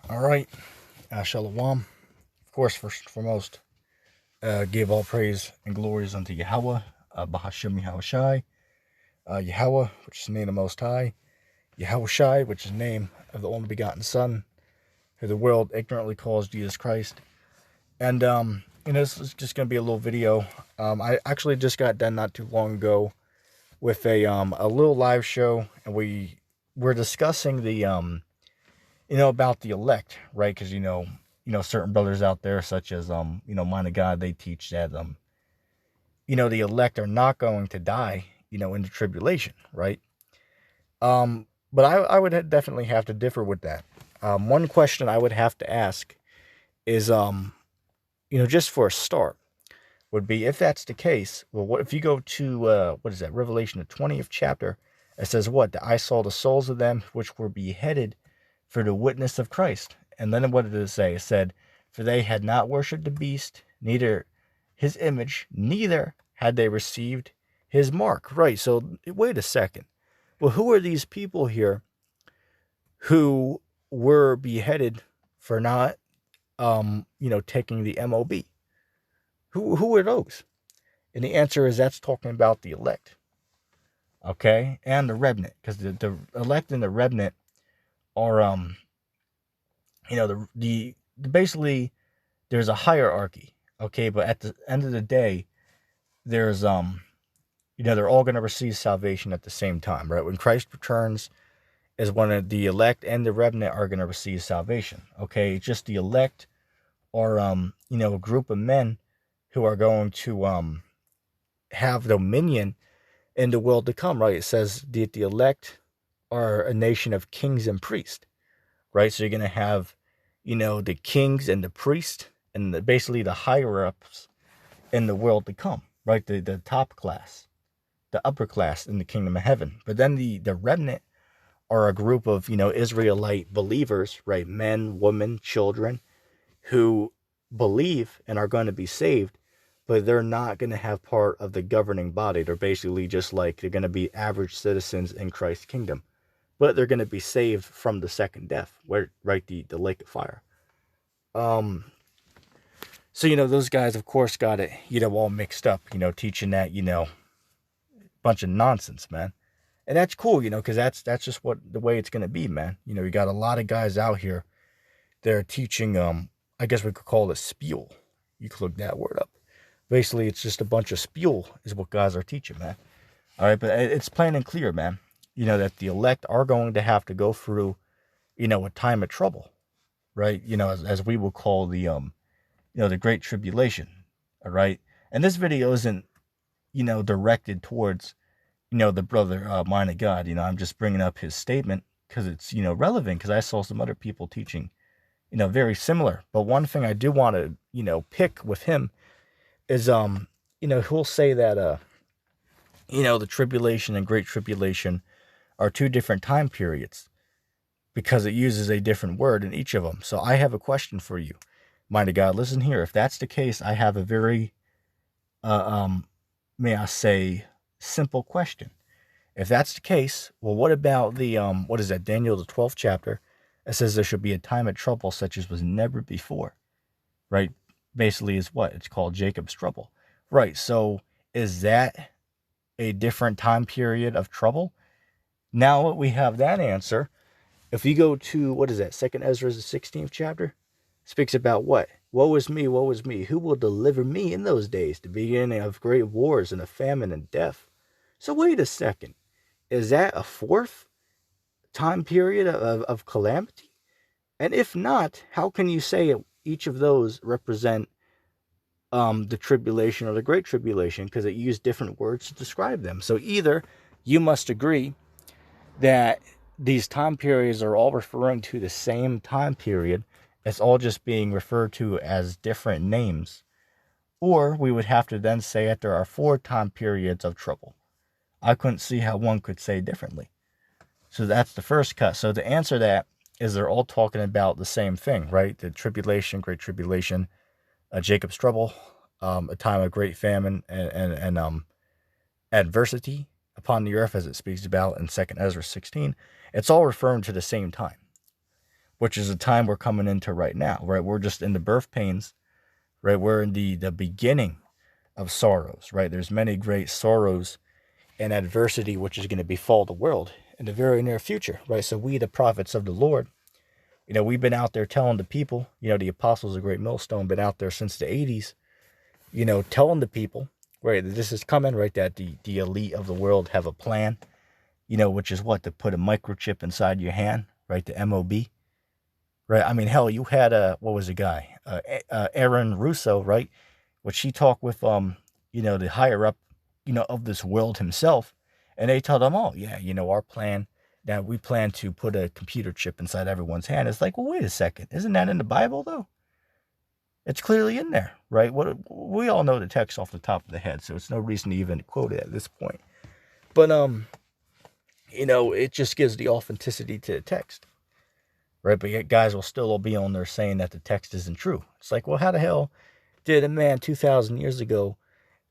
All right, Shalom. Of course, first and foremost, give all praise and glories unto Yahweh, Bahashim Yahushai, Yahweh, which is the name of the Most High, Yahushai, which is the name of the only begotten Son, who the world ignorantly calls Jesus Christ. And, this is just going to be a little video. I actually just got done not too long ago with a little live show, and we're discussing the, about the elect, right? Because, certain brothers out there, such as, Mind of God, they teach that, the elect are not going to die, in the tribulation, right? But I would definitely have to differ with that. One question I would have to ask is, just for a start, would be if that's the case, well, what if you go to, what is that, Revelation, the 20th chapter, it says what? That I saw the souls of them which were beheaded for the witness of Christ. And then what did it say? It said, for they had not worshipped the beast, neither his image, neither had they received his mark. Right, so wait a second. Well, who are these people here who were beheaded for not, taking the MOB? Who are those? And the answer is that's talking about the elect. Okay? And the remnant. Because the elect and the remnant are, basically there's a hierarchy. Okay? But at the end of the day, there's, they're all going to receive salvation at the same time, right? When Christ returns, is when the elect and the remnant are going to receive salvation. Okay? Just the elect are, a group of men who are going to have dominion in the world to come, right? It says that the elect are a nation of kings and priests, right? So you're going to have, the kings and the priests and basically the higher-ups in the world to come, right? The top class, the upper class in the kingdom of heaven. But then the remnant are a group of, Israelite believers, right? Men, women, children who believe and are going to be saved, but they're not going to have part of the governing body. They're basically just like, they're going to be average citizens in Christ's kingdom, but they're going to be saved from the second death, where, right, the lake of fire. So, those guys, of course, got it, all mixed up, teaching that, bunch of nonsense, man. And that's cool, because that's just the way it's going to be, man. You got a lot of guys out here that are teaching, I guess we could call it spiel. You could look that word up. Basically, it's just a bunch of spiel is what guys are teaching, man. All right, but it's plain and clear, man. That the elect are going to have to go through, a time of trouble, right? As we will call the, the Great Tribulation, all right? And this video isn't, directed towards, the brother, Mind of God. I'm just bringing up his statement because it's, relevant, because I saw some other people teaching, very similar. But one thing I do want to, pick with him is, he'll say that, the tribulation and Great Tribulation are two different time periods because it uses a different word in each of them. So I have a question for you, Mind of God. Listen here. If that's the case, I have a very, may I say, simple question. If that's the case, well, what about the, what is that, Daniel, the 12th chapter? It says there should be a time of trouble such as was never before, right? Basically is what? It's called Jacob's trouble. Right, so is that a different time period of trouble? Now we have that answer. If you go to, what is that, 2nd Ezra, the 16th chapter, speaks about what? Woe is me, woe is me. Who will deliver me in those days? The beginning of great wars and of famine and death. So wait a second. Is that a fourth time period of calamity? And if not, how can you say each of those represent the tribulation or the Great Tribulation? Because it used different words to describe them. So either you must agree that these time periods are all referring to the same time period, it's all just being referred to as different names, or we would have to then say that there are 4 time periods of trouble. I couldn't see how one could say differently. So that's the first cut. So to answer that is they're all talking about the same thing, right? The tribulation, Great Tribulation, Jacob's trouble, a time of great famine and adversity upon the earth, as it speaks about in 2nd Ezra 16. It's all referring to the same time. which is a time we're coming into right now, right? We're just in the birth pains, right? We're in the beginning of sorrows, right? There's many great sorrows and adversity which is going to befall the world in the very near future, right? So we, the prophets of the Lord, we've been out there telling the people, the apostles of Great Millstone, been out there since the 80s, telling the people, right, that this is coming, right, that the elite of the world have a plan, which is what? To put a microchip inside your hand, right, the MOB, right? I mean, hell, you had, what was the guy? Aaron Russo, right, which he talked with, the higher up, of this world himself, and they told him, oh, yeah, our plan, that we plan to put a computer chip inside everyone's hand. It's like, well, wait a second. Isn't that in the Bible, though? It's clearly in there, right? We all know the text off the top of the head, so it's no reason to even quote it at this point. But, it just gives the authenticity to the text, right? But yet guys will still all be on there saying that the text isn't true. It's like, well, how the hell did a man 2,000 years ago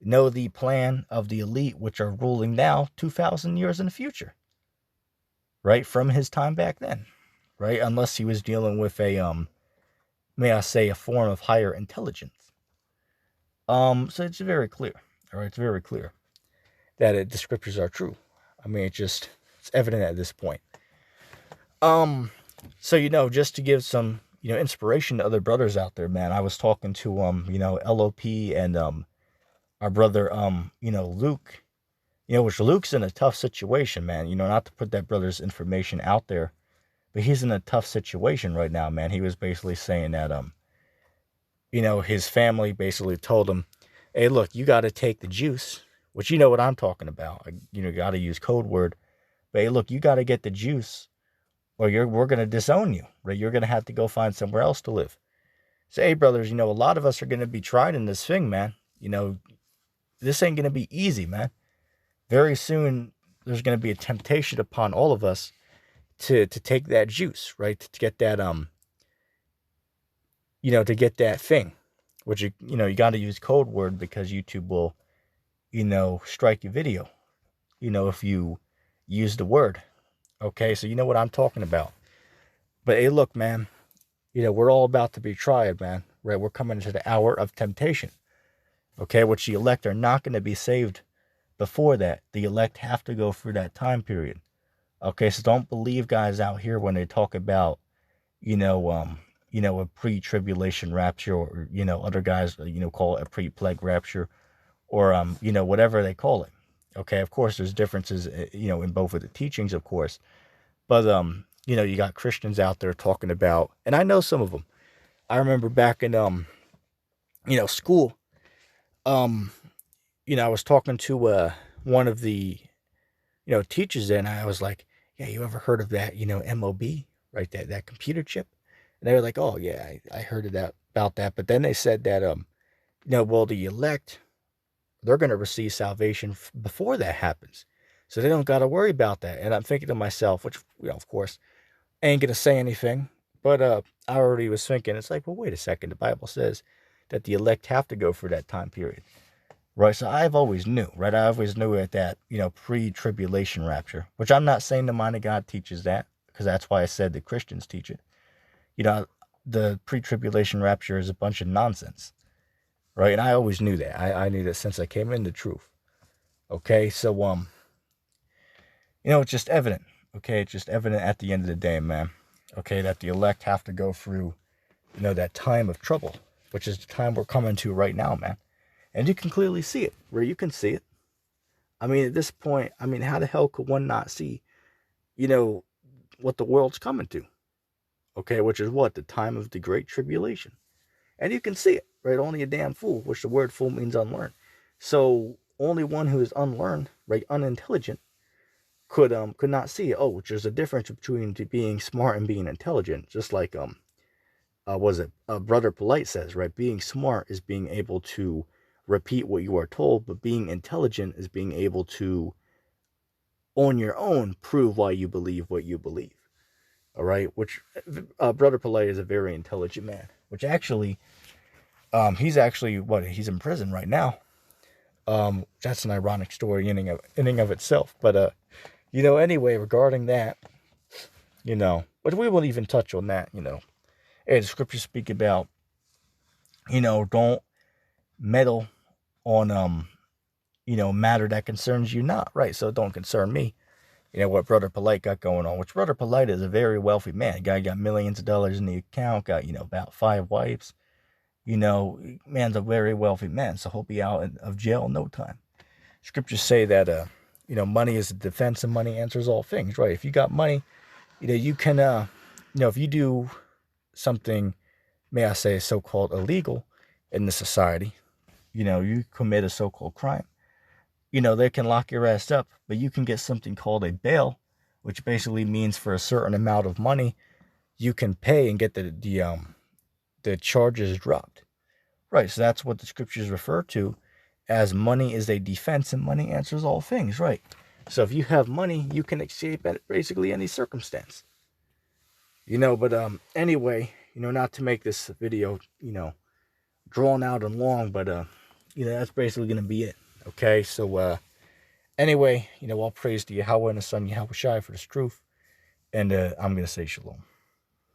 know the plan of the elite, which are ruling now 2,000 years in the future? Right, from his time back then, right? Unless he was dealing with a, may I say, a form of higher intelligence. So it's very clear, all right? It's very clear that the scriptures are true. I mean, it's evident at this point. So, just to give some, inspiration to other brothers out there, man, I was talking to, LOP and, our brother, Luke, which Luke's in a tough situation, man. Not to put that brother's information out there, but he's in a tough situation right now, man. He was basically saying that, his family basically told him, hey, look, you got to take the juice, which you know what I'm talking about. Got to use code word. But hey, look, you got to get the juice or we're going to disown you, right? You're going to have to go find somewhere else to live. So, hey, brothers, a lot of us are going to be tried in this thing, man. This ain't going to be easy, man. Very soon, there's going to be a temptation upon all of us to take that juice, right? To get that, to get that thing, which, you got to use code word because YouTube will, strike your video, if you use the word. Okay, so you know what I'm talking about. But hey, look, man, we're all about to be tried, man, right? We're coming into the hour of temptation, okay, which the elect are not going to be saved before that. The elect have to go through that time period. Okay, so don't believe guys out here when they talk about, a pre-tribulation rapture, or, other guys, call it a pre-plague rapture, or, whatever they call it. Okay, of course, there's differences, in both of the teachings, of course. But, you got Christians out there talking about, and I know some of them. I remember back in, school, I was talking to one of the, teachers there, and I was like, yeah, you ever heard of that, MOB, right, that computer chip? And they were like, oh, yeah, I heard of that, about that. But then they said that, well, the elect, they're going to receive salvation before that happens. So they don't got to worry about that. And I'm thinking to myself, which, of course, I ain't going to say anything. But I already was thinking, it's like, well, wait a second. The Bible says that the elect have to go through that time period. Right, so I've always knew, right? I always knew at that, pre-tribulation rapture, which I'm not saying the mind of God teaches that, because that's why I said the Christians teach it. The pre-tribulation rapture is a bunch of nonsense, right? And I always knew that. I knew that since I came into truth. Okay, so, it's just evident, okay? It's just evident at the end of the day, man, okay, that the elect have to go through, that time of trouble, which is the time we're coming to right now, man. And you can clearly see it, where you can see it. I mean, at this point, how the hell could one not see, what the world's coming to? Okay, which is what? The time of the Great Tribulation. And you can see it, right? Only a damn fool, which the word fool means unlearned. So only one who is unlearned, right, unintelligent, could not see it. Oh, which there's a difference between being smart and being intelligent. Just like, Brother Polite says, right? Being smart is being able to repeat what you are told, but being intelligent is being able to, on your own, prove why you believe what you believe. All right, which Brother Polite is a very intelligent man, which actually, he's in prison right now. That's an ironic story in of itself. But, anyway, regarding that, But we will even touch on that, Hey, the scriptures speak about, don't meddle on, matter that concerns you not, right? So it don't concern me, what Brother Polite got going on, which Brother Polite is a very wealthy man. Guy got millions of dollars in the account, got, about 5 wives. Man's a very wealthy man, so he'll be out of jail in no time. Scriptures say that, money is a defense and money answers all things, right? If you got money, you can, if you do something, may I say, so-called illegal in the society, you commit a so-called crime, they can lock your ass up, but you can get something called a bail, which basically means for a certain amount of money, you can pay and get the charges dropped. Right, so that's what the scriptures refer to as money is a defense and money answers all things, right? So if you have money, you can escape at basically any circumstance. But anyway, not to make this video, drawn out and long, but that's basically gonna be it. Okay, so anyway, all praise to Yahweh and the Son Yahweh Shai for this truth, and I'm gonna say shalom.